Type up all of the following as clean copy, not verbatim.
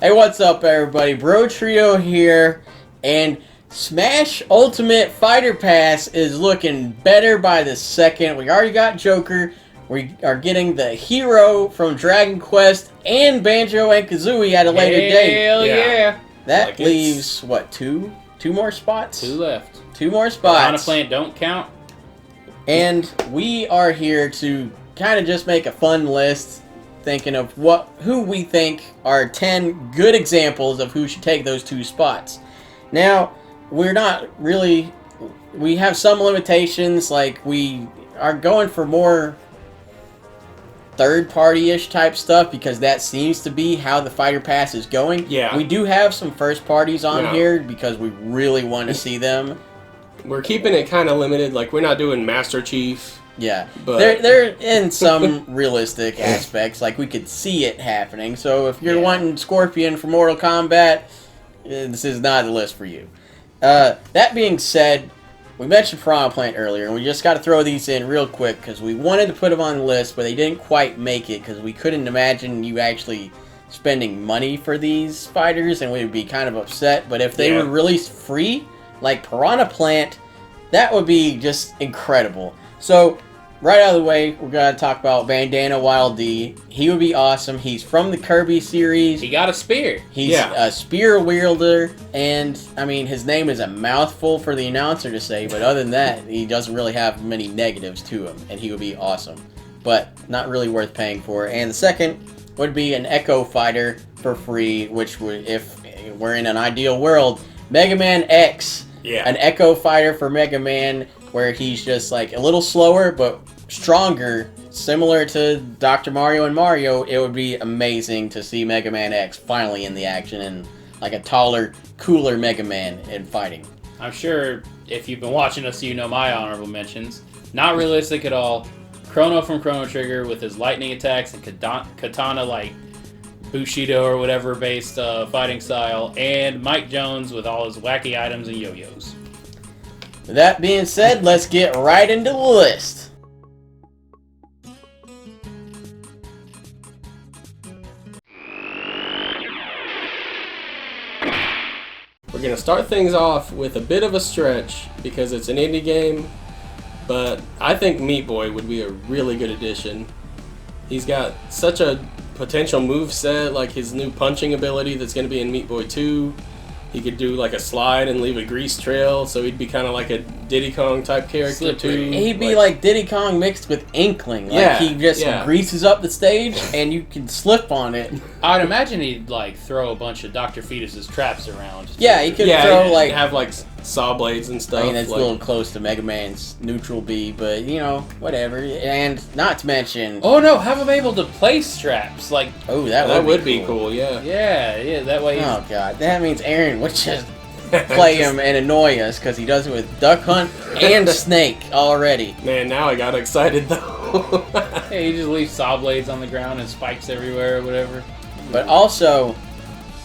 Hey, what's up, everybody? Brotrio here, and Smash Ultimate Fighter Pass is looking better by the second. We already got Joker. We are getting the hero from Dragon Quest and Banjo and Kazooie at a later date. Hell yeah! That leaves, what, two more spots? Two left. Two more spots. Piranha Plant don't count. And we are here to kind of just make a fun list, thinking of who we think are 10 good examples of who should take those two spots. Now, we have some limitations, like we are going for more third-party-ish type stuff because that seems to be how the Fighter Pass is going. Yeah. We do have some first parties on here because we really want to see them. We're keeping it kind of limited, like we're not doing Master Chief. Yeah, but they're in some realistic aspects, like we could see it happening. So if you're wanting Scorpion for Mortal Kombat, this is not the list for you. That being said, we mentioned Piranha Plant earlier, and we just got to throw these in real quick because we wanted to put them on the list, but they didn't quite make it because we couldn't imagine you actually spending money for these fighters, and we would be kind of upset. But if they were released free, like Piranha Plant, that would be just incredible. So, right out of the way, we're going to talk about Bandana Wild D. He would be awesome. He's from the Kirby series. He got a spear. He's a spear wielder, and, I mean, his name is a mouthful for the announcer to say, but other than that, he doesn't really have many negatives to him, and he would be awesome. But not really worth paying for. And the second would be an Echo Fighter for free, which would, if we're in an ideal world, Mega Man X. Yeah. An Echo Fighter for Mega Man, where he's just like a little slower but stronger, similar to Dr. Mario and Mario. It would be amazing to see Mega Man X finally in the action and like a taller, cooler Mega Man in fighting. I'm sure if you've been watching us, you know my honorable mentions. Not realistic at all. Chrono from Chrono Trigger with his lightning attacks and katana like Bushido or whatever based fighting style, and Mike Jones with all his wacky items and yo-yos. With that being said, let's get right into the list. We're going to start things off with a bit of a stretch because it's an indie game, but I think Meat Boy would be a really good addition. He's got such a potential move set, like his new punching ability that's going to be in Meat Boy 2. He could do like a slide and leave a grease trail, so he'd be kind of like a Diddy Kong type character too. He'd be like Diddy Kong mixed with Inkling. Like he just greases up the stage and you can slip on it. I'd imagine he'd like throw a bunch of Dr. Fetus's traps around. Yeah, he could throw like have like saw blades and stuff. I mean, it's a little close to Mega Man's neutral B, but you know, whatever. And not to mention, oh no, have him able to place traps like. Oh, that would be cool. Yeah. Yeah. That way. Oh god, that means Aaron would just play him and annoy us because he does it with Duck Hunt and Snake already. Man, now I got excited though. Yeah, he just leaves saw blades on the ground and spikes everywhere or whatever. But also,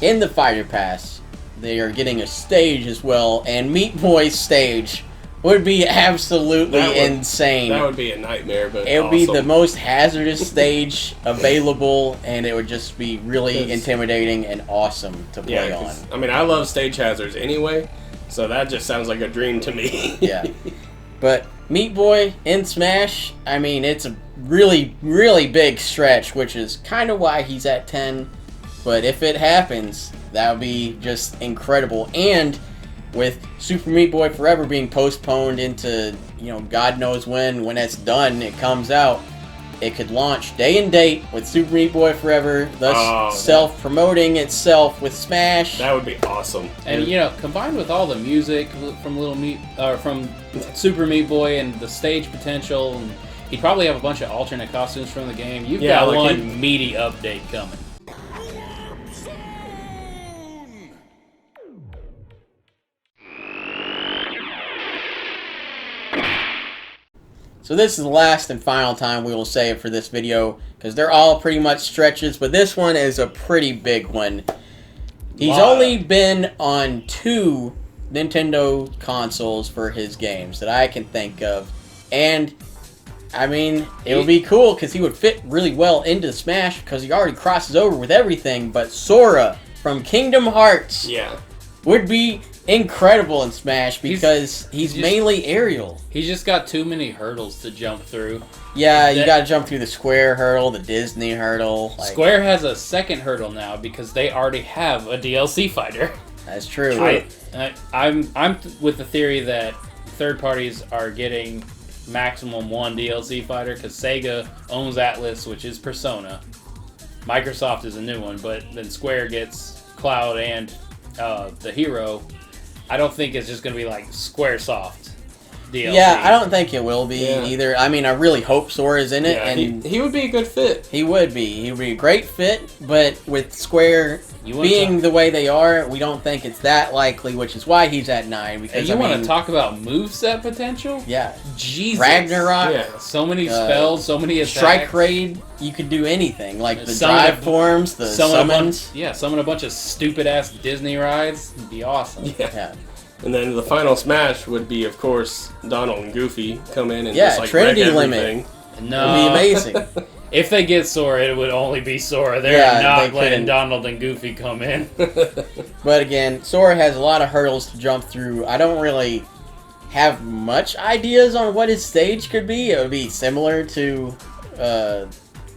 in the Fighter Pass, they are getting a stage as well, and Meat Boy's stage would be absolutely insane. That would be a nightmare, but it would be the most hazardous stage available, and it would just be really intimidating and awesome to play on. I mean, I love stage hazards anyway, so that just sounds like a dream to me. Yeah. But Meat Boy in Smash, I mean, it's a really, really big stretch, which is kind of why he's at 10. But if it happens, that would be just incredible. And with Super Meat Boy Forever being postponed into, you know, God knows when it's done, it comes out, it could launch day and date with Super Meat Boy Forever, thus self-promoting itself with Smash. That would be awesome. And you know, combined with all the music from Super Meat Boy and the stage potential, and he'd probably have a bunch of alternate costumes from the game. You've got one meaty update coming. So this is the last and final time we will say it for this video, because they're all pretty much stretches, but this one is a pretty big one. He's only been on 2 Nintendo consoles for his games that I can think of, and I mean, it would be cool because he would fit really well into Smash because he already crosses over with everything, but Sora from Kingdom Hearts Yeah. would be incredible in Smash because he's mainly aerial. He's just got too many hurdles to jump through. Yeah, you gotta jump through the Square hurdle, the Disney hurdle. Square has a second hurdle now because they already have a DLC fighter. That's true. I'm with the theory that third parties are getting maximum one DLC fighter because Sega owns Atlas, which is Persona. Microsoft is a new one, but then Square gets Cloud and the Hero. I don't think it's just going to be like Squaresoft DLC. Yeah, I don't think it will be either. I mean, I really hope Sora's in it. Yeah, and he would be a good fit. He would be. He would be a great fit, but with Square being the way they are, we don't think it's that likely, which is why he's at 9. Because you want to talk about moveset potential? Yeah. Jesus. Ragnarok. Yeah. So many spells, so many attacks. Strike Raid, you could do anything. Like the drive forms, the summons. Summon a bunch of stupid-ass Disney rides. It'd be awesome. Yeah. And then the final Smash would be, of course, Donald and Goofy come in and just like Trinity wreck Limit. everything. No. It'd be amazing. If they get Sora, it would only be Sora. They're not letting Donald and Goofy come in. But again, Sora has a lot of hurdles to jump through. I don't really have much ideas on what his stage could be. It would be similar to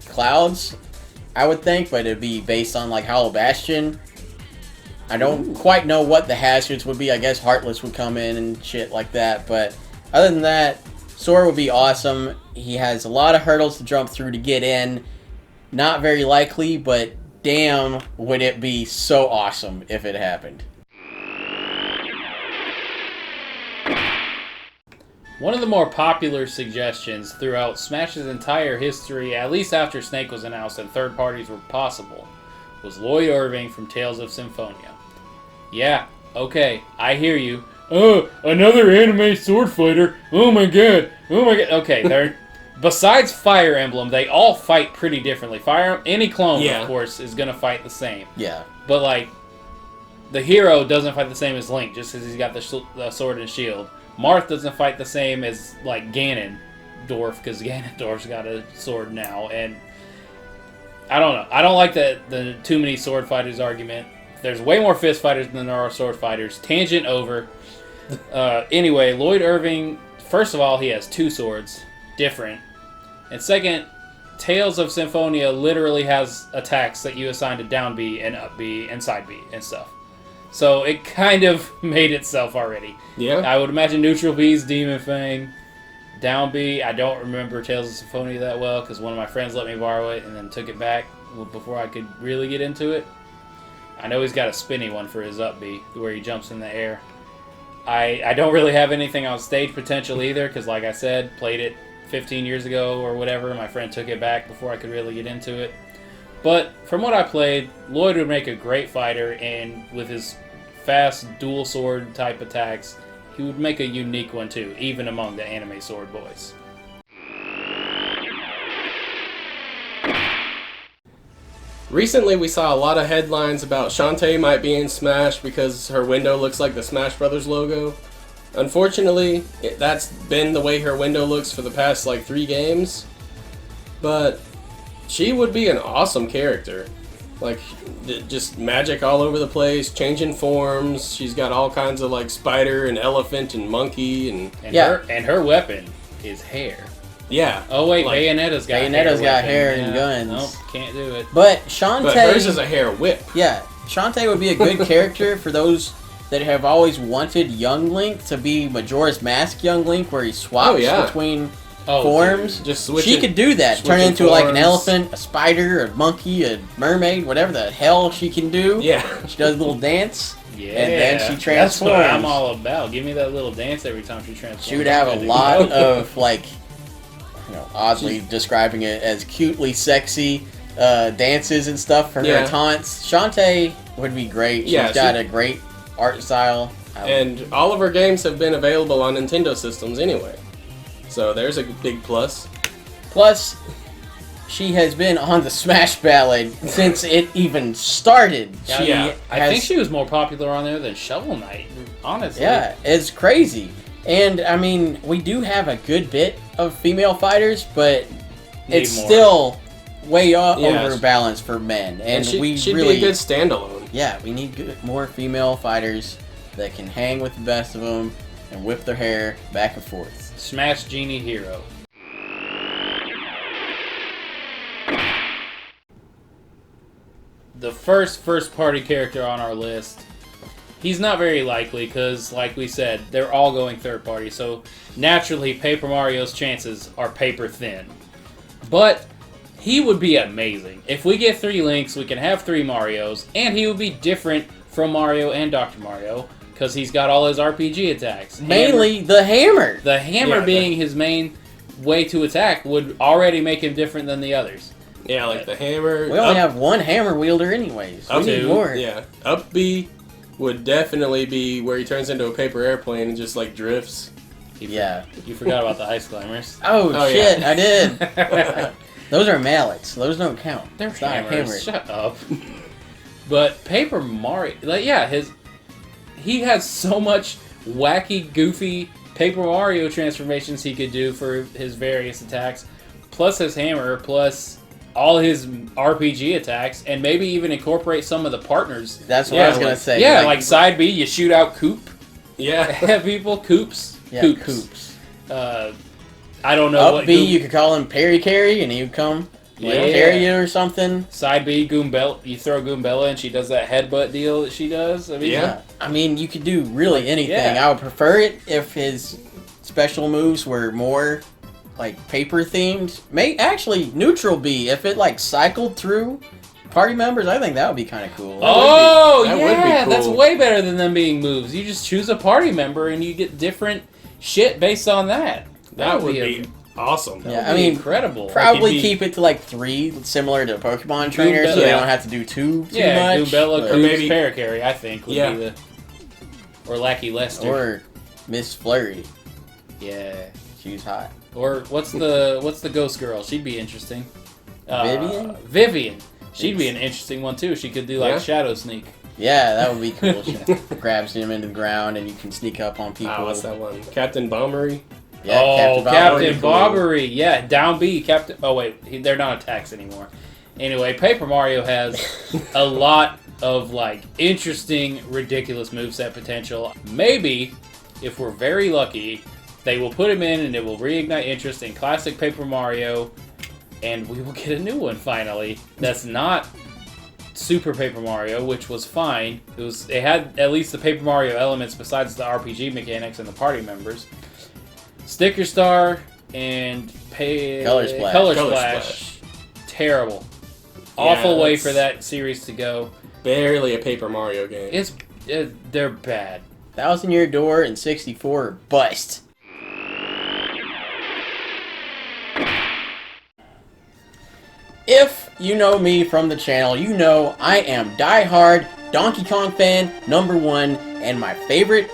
Cloud's, I would think, but it'd be based on like Hollow Bastion. I don't quite know what the hazards would be. I guess Heartless would come in and shit like that. But other than that, Sora would be awesome. He has a lot of hurdles to jump through to get in. Not very likely, but damn, would it be so awesome if it happened. One of the more popular suggestions throughout Smash's entire history, at least after Snake was announced and third parties were possible, was Lloyd Irving from Tales of Symphonia. Yeah, okay, I hear you. Oh, another anime sword fighter. Oh my god. Okay, they're besides Fire Emblem, they all fight pretty differently. Any clone, of course, is gonna fight the same. Yeah. But like, the hero doesn't fight the same as Link, just because he's got the sword and shield. Marth doesn't fight the same as like Ganondorf, because Ganondorf's got a sword now, and I don't know. I don't like the too many sword fighters argument. There's way more fist fighters than there are sword fighters. Tangent over. Anyway, Lloyd Irving, first of all, he has two swords. Different. And second, Tales of Symphonia literally has attacks that you assign to down B and up B and side B and stuff. So it kind of made itself already. Yeah. I would imagine neutral B's Demon Fang. Down B, I don't remember Tales of Symphonia that well because one of my friends let me borrow it and then took it back before I could really get into it. I know he's got a spinny one for his up B where he jumps in the air. I don't really have anything on stage potential either because, like I said, played it 15 years ago or whatever. My friend took it back before I could really get into it. But from what I played, Lloyd would make a great fighter, and with his fast dual sword type attacks, he would make a unique one too, even among the anime sword boys. Recently, we saw a lot of headlines about Shantae might be in Smash because her window looks like the Smash Brothers logo. Unfortunately, that's been the way her window looks for the past, 3 games. But she would be an awesome character. Just magic all over the place, changing forms. She's got all kinds of, spider and elephant and monkey and her weapon is hair. Yeah. Oh wait, Bayonetta's got hair and guns. Nope, can't do it. But Shantae... But hers is a hair whip. Yeah. Shantae would be a good character for those that have always wanted Young Link to be Majora's Mask Young Link, where he swaps between forms. Dude. Just switch she could do that. Turn into forms. an elephant, a spider, a monkey, a mermaid, whatever the hell she can do. Yeah. She does a little dance. Yeah, and then she transforms. That's what I'm all about. Give me that little dance every time she transforms. She would have a lot of oddly describing it as cutely sexy dances and stuff for her taunts. Shantae would be great. She's got a great art style. And all of her games have been available on Nintendo systems anyway. So there's a big plus. Plus, she has been on the Smash Ballad since it even started. I think she was more popular on there than Shovel Knight, honestly. Yeah, it's crazy. And, I mean, we do have a good bit of female fighters, but it's still way overbalanced for men. And she'd we be really... a good standalone. yeah, we need more female fighters that can hang with the best of them and whip their hair back and forth. Smash Genie Hero. The first party character on our list, he's not very likely because, like we said, they're all going third party, so naturally Paper Mario's chances are paper thin. But he would be amazing. If we get 3 Links, we can have 3 Marios, and he would be different from Mario and Dr. Mario because he's got all his RPG attacks. Mainly the hammer. The hammer being his main way to attack would already make him different than the others. Yeah, like the hammer. We only have one hammer wielder anyways. We need more. Yeah. Up B would definitely be where he turns into a paper airplane and just like drifts. Yeah. You forgot about the ice climbers. Oh shit, yeah. I did. Those are mallets. Those don't count. They're It's not a hammers. hammer. Shut up. But Paper Mario, like, yeah, he has so much wacky, goofy Paper Mario transformations he could do for his various attacks, plus his hammer, plus all his RPG attacks, and maybe even incorporate some of the partners. That's what I was gonna say. Yeah, like side B, you shoot out Coop. Yeah. People, Coops. Yeah, Coops. I don't know Up what. B, you could call him Perry Carry, and he would come carry you or something. Side B, Goombella. You throw Goombella, and she does that headbutt deal that she does. I mean, I mean, you could do really anything. Yeah. I would prefer it if his special moves were more like paper themed. Actually, neutral B, if it like cycled through party members, I think that would be kind of cool. Oh, That would be yeah, cool. that's way better than them being moves. You just choose a party member and you get different shit based on that. That would be awesome. Yeah, I mean, incredible. Probably Like, keep it to like 3, similar to Pokemon Trainer, so they Yeah. don't have to do too much. Goombella, but- Or Coops, maybe- Paracarry, I think, would be the... Or Lackey Lester. Or Miss Flurry. Yeah. She's hot. Or what's the ghost girl? She'd be interesting. Vivian? Vivian. She'd be an interesting one, too. She could do, like, Shadow Sneak. Yeah, that would be cool. She grabs him into the ground and you can sneak up on people. Oh, what's that one? Captain Bombery? Yeah, Captain Cool. Bobbery. Yeah, down B. Captain. Oh wait, they're not attacks anymore. Anyway, Paper Mario has a lot of like interesting, ridiculous moveset potential. Maybe, if we're very lucky, they will put him in and it will reignite interest in classic Paper Mario, and we will get a new one finally. That's not Super Paper Mario, which was fine. It had at least the Paper Mario elements besides the RPG mechanics and the party members. Sticker Star and Color Splash. Color Color Splash. Terrible. Yeah, Awful way that's- for that series to go. Barely a Paper Mario game. They're bad. 1,000 Year Door and 64 bust. If you know me from the channel, you know I am diehard Donkey Kong fan #1, and my favorite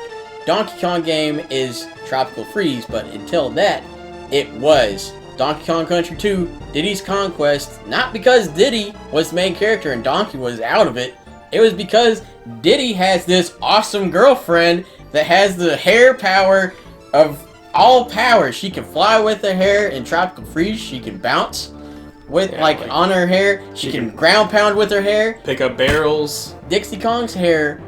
Donkey Kong game is Tropical Freeze, but until that, it was Donkey Kong Country 2, Diddy's Conquest, not because Diddy was the main character and Donkey was out of it. It was because Diddy has this awesome girlfriend that has the hair power of all power. She can fly with her hair in Tropical Freeze. She can bounce with on her hair. She can ground pound with her hair. Pick up barrels. Dixie Kong's hair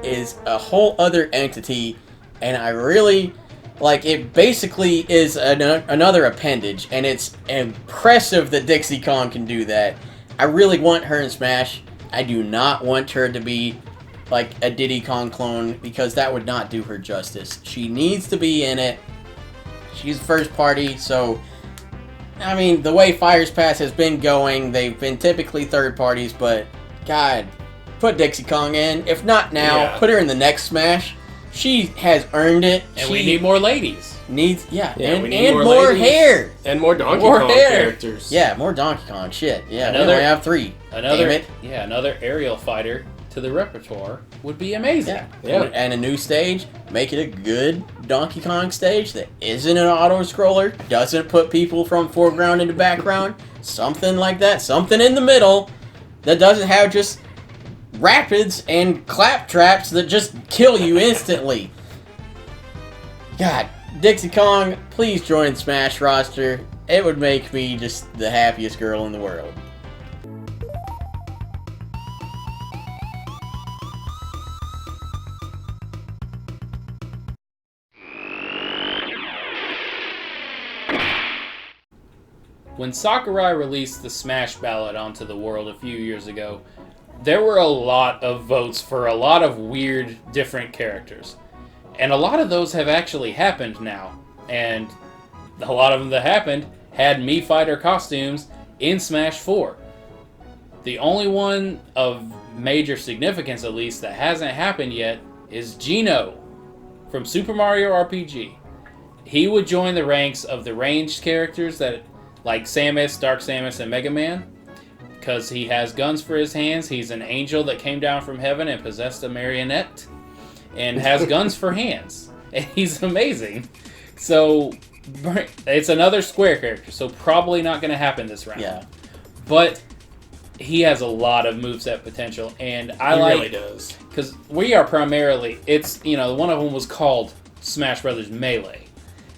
is a whole other entity, and I really like it. Basically is another appendage, and it's impressive that Dixie Kong can do that. I really want her in Smash. I do not want her to be like a Diddy Kong clone, because that would not do her justice. She needs to be in it. She's first party, so I mean, the way Fire's Pass has been going, they've been typically third parties, but God, put Dixie Kong in. If not now, put her in the next Smash. She has earned it. And we need more ladies. Needs, and we need more ladies. hair. And more Donkey Kong characters. Yeah, more Donkey Kong. Shit. Yeah, we Another- only have 3. Another aerial fighter to the repertoire would be amazing. Yeah. And a new stage. Make it a good Donkey Kong stage that isn't an auto-scroller. Doesn't put people from foreground into background. Something like that. Something in the middle that doesn't have just rapids and claptraps that just kill you instantly. God, Dixie Kong, please join Smash roster. It would make me just the happiest girl in the world. when Sakurai released the Smash Ballot onto the world a few years ago, there were a lot of votes for a lot of weird, different characters. And a lot of those have actually happened now. And a lot of them that happened had Mii Fighter costumes in Smash 4. The only one of major significance, at least, that hasn't happened yet is Geno from Super Mario RPG. He would join the ranks of the ranged characters that, like Samus, Dark Samus, and Mega Man, because he has guns for his hands. He's an angel that came down from heaven and possessed a marionette, and has guns for hands. And he's amazing. So it's another Square character, so probably not going to happen this round. Yeah. But he has a lot of moveset potential, and He really does. Because we are primarily, one of them was called Smash Brothers Melee.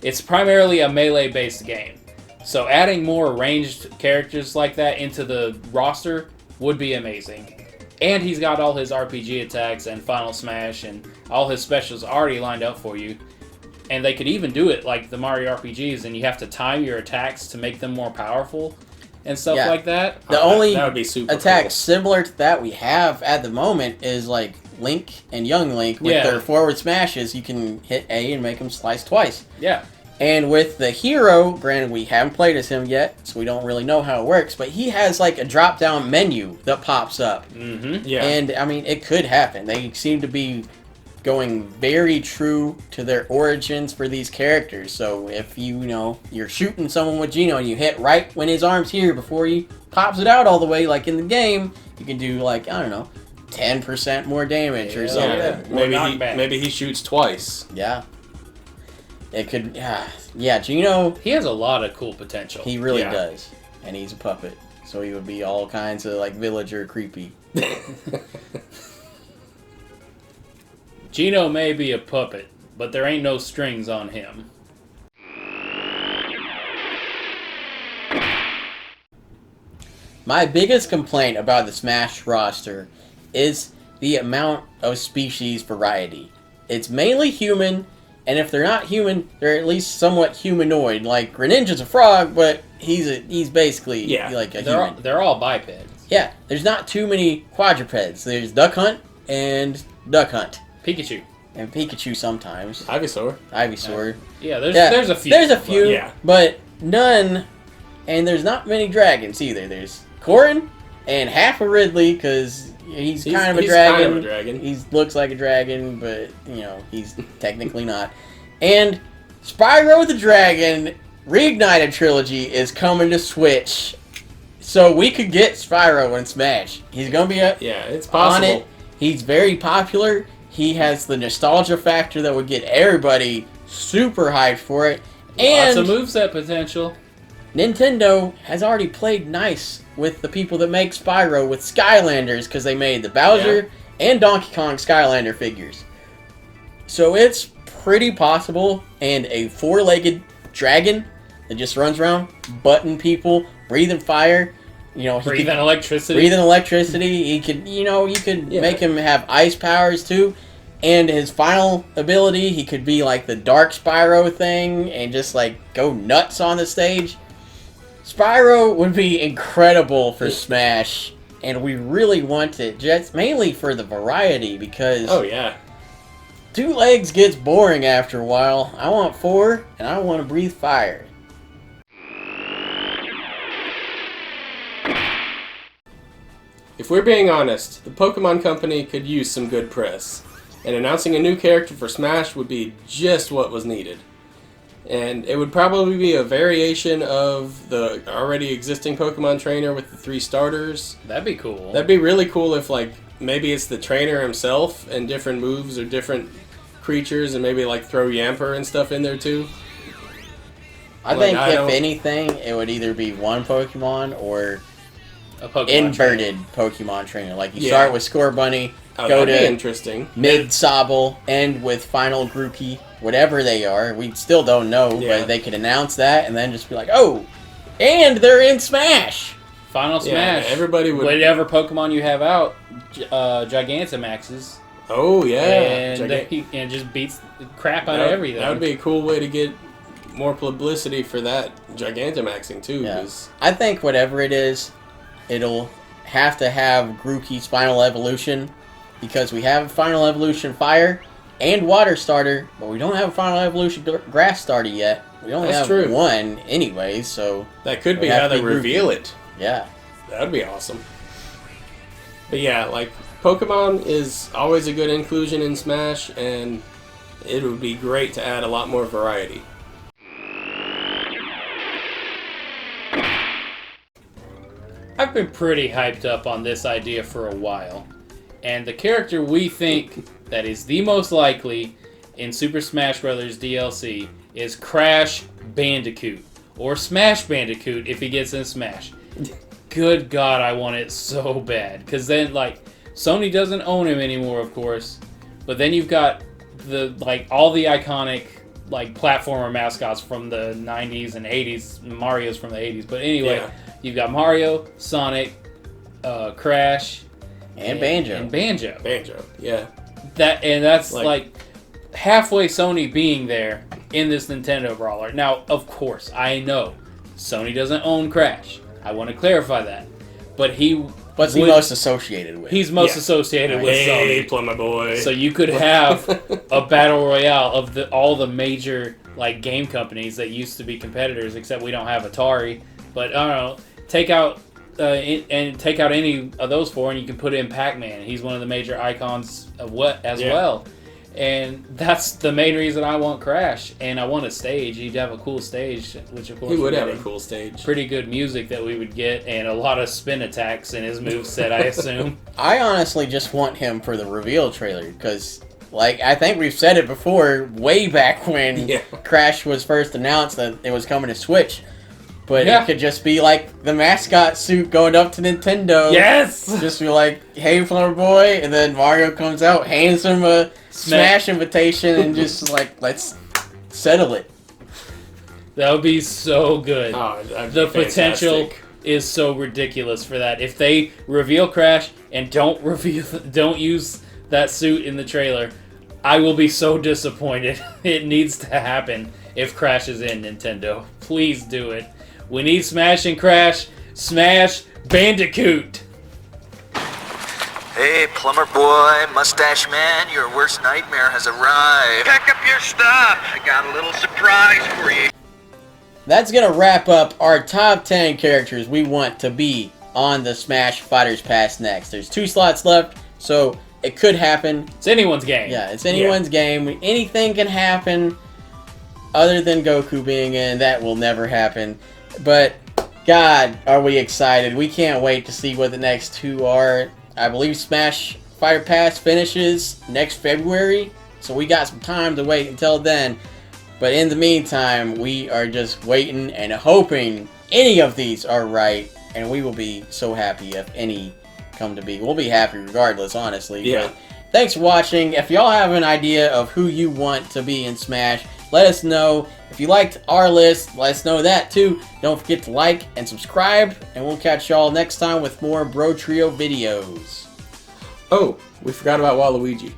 It's primarily a melee-based game. So adding more ranged characters like that into the roster would be amazing. And he's got all his RPG attacks and Final Smash and all his specials already lined up for you. And they could even do it like the Mario RPGs, and you have to time your attacks to make them more powerful and stuff like that. The only that would be super attack cool. similar to that we have at the moment is like Link and Young Link with their forward smashes. You can hit A and make them slice twice. Yeah. And with the hero, granted we haven't played as him yet, so we don't really know how it works, but he has like a drop-down menu that pops up. Mm-hmm. Yeah. And, I mean, it could happen. They seem to be going very true to their origins for these characters. So if you're shooting someone with Geno and you hit right when his arm's here before he pops it out all the way, like in the game, you can do like, I don't know, 10% more damage or something. Yeah. Maybe he shoots twice. Yeah. It could, Geno, He has a lot of cool potential. he really does. And he's a puppet. So he would be all kinds of like villager creepy. Geno may be a puppet, but there ain't no strings on him. My biggest complaint about the Smash roster is the amount of species variety. It's mainly human, and if they're not human, they're at least somewhat humanoid. Like Greninja's a frog, but he's basically like a human. They're all bipeds. Yeah, there's not too many quadrupeds. There's Duck Hunt and Duck Hunt. Pikachu. And Pikachu sometimes. Ivysaur. Yeah, there's a few. There's a few, Yeah. but none. And there's not many dragons either. There's Corrin and half a Ridley, because he's kind of a dragon. He looks like a dragon, but, he's technically not. And Spyro the Dragon Reignited Trilogy is coming to Switch. So we could get Spyro in Smash. He's going to be it's possible. on it. He's very popular. He has the nostalgia factor that would get everybody super hyped for it. And lots of moveset potential. Nintendo has already played nice with the people that make Spyro with Skylanders, because they made the Bowser and Donkey Kong Skylander figures. So it's pretty possible, and a four-legged dragon that just runs around, butting people, breathing fire. Breathing electricity. He could, you could make him have ice powers too. And his final ability, he could be like the Dark Spyro thing and just like go nuts on the stage. Spyro would be incredible for Smash, and we really want it just mainly for the variety, because 2 legs gets boring after a while. I want 4, and I want to breathe fire. If we're being honest, the Pokemon Company could use some good press, and announcing a new character for Smash would be just what was needed. And it would probably be a variation of the already existing Pokemon trainer with the 3 starters. That'd be cool. That'd be really cool if, like, maybe it's the trainer himself and different moves or different creatures, and maybe, like, throw Yamper and stuff in there, too. I think if anything, it would either be one Pokemon or a Pokemon inverted Pokemon trainer. Like, you start with Scorbunny, go to interesting. Mid-Sobble, end with Final Grookey, whatever they are. We still don't know, but they could announce that and then just be like, oh, and they're in Smash! Final Smash. Everybody would... Whatever Pokemon you have out, Gigantamaxes. Oh, yeah. And just beats the crap out of everything. That would be a cool way to get more publicity for that Gigantamaxing too. Yeah. 'Cause I think whatever it is, it'll have to have Grookey's Final Evolution, because we have Final Evolution Fire and Water Starter, but we don't have a Final Evolution Grass Starter yet. We only That's have true. one anyway, so that could be It'll how have to they be reveal Grookey. it. yeah. That would be awesome. But yeah, like, Pokemon is always a good inclusion in Smash, and it would be great to add a lot more variety. I've been pretty hyped up on this idea for a while, and the character we think that is the most likely in Super Smash Bros. DLC is Crash Bandicoot, or Smash Bandicoot if he gets in Smash. Good God, I want it so bad, because then, like, Sony doesn't own him anymore, of course, but then you've got all the iconic, like, platformer mascots from the 90s and 80s. Mario's from the 80s, but anyway, Yeah. you've got Mario, Sonic, Crash, And Banjo. and Banjo. Banjo, yeah. That's Like- like halfway Sony being there in this Nintendo brawler. Now, of course, I know Sony doesn't own Crash. I want to clarify that, but What's he most associated with? he's most Yeah. associated with Hey, Sony. Plumber Boy. So you could have a battle royale of all the major like game companies that used to be competitors, except we don't have Atari. But I don't know, take out any of those four, and you can put in Pac-Man. He's one of the major icons of well. And that's the main reason I want Crash, and I want a stage. He'd have a cool stage, which of course he would have be a cool stage. pretty good music that we would get, and a lot of spin attacks in his moveset, I assume. I honestly just want him for the reveal trailer, because, like, I think we've said it before, way back when Yeah. Crash was first announced that it was coming to Switch. But Yeah. it could just be like the mascot suit going up to Nintendo. Yes! Just be like, hey, Plumber Boy, and then Mario comes out, hands him a Smash invitation, and just like, let's settle it. That would be so good. Oh, that'd The be potential fantastic. is so ridiculous for that. If they reveal Crash and don't use that suit in the trailer, I will be so disappointed. It needs to happen if Crash is in Nintendo. Please do it. We need Smash and Crash. Smash Bandicoot. Hey, plumber boy, mustache man, your worst nightmare has arrived. Pack up your stuff. I got a little surprise for you. That's going to wrap up our top 10 characters we want to be on the Smash Fighters Pass next. There's 2 slots left, so it could happen. It's anyone's game. Yeah, it's anyone's game. Anything can happen other than Goku being in. That will never happen. But, God, are we excited. We can't wait to see what the next 2 are. I believe Smash Fighter Pass finishes next February, so we got some time to wait until then. But in the meantime, we are just waiting and hoping any of these are right, and we will be so happy if any come to be. We'll be happy regardless, honestly. Yeah. But thanks for watching. If y'all have an idea of who you want to be in Smash, let us know. If you liked our list, let us know that too. Don't forget to like and subscribe, and we'll catch y'all next time with more Brotrio videos. Oh, we forgot about Waluigi.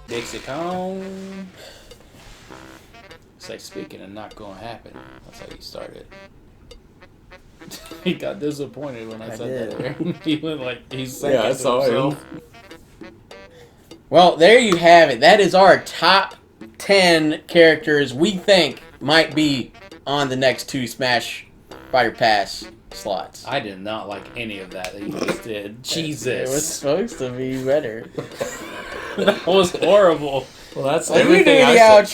Dixie Kong. It's like speaking and not gonna happen. That's how you started. He got disappointed when I said that there. He went like, he's Yeah, I second to saw himself. him. Well, there you have it. That is our top 10 characters we think might be on the next 2 Smash Fighter Pass slots. I did not like any of that you just did. It was Jesus. supposed to be better. That was horrible. Well, that's Let me do everything the I said. outro.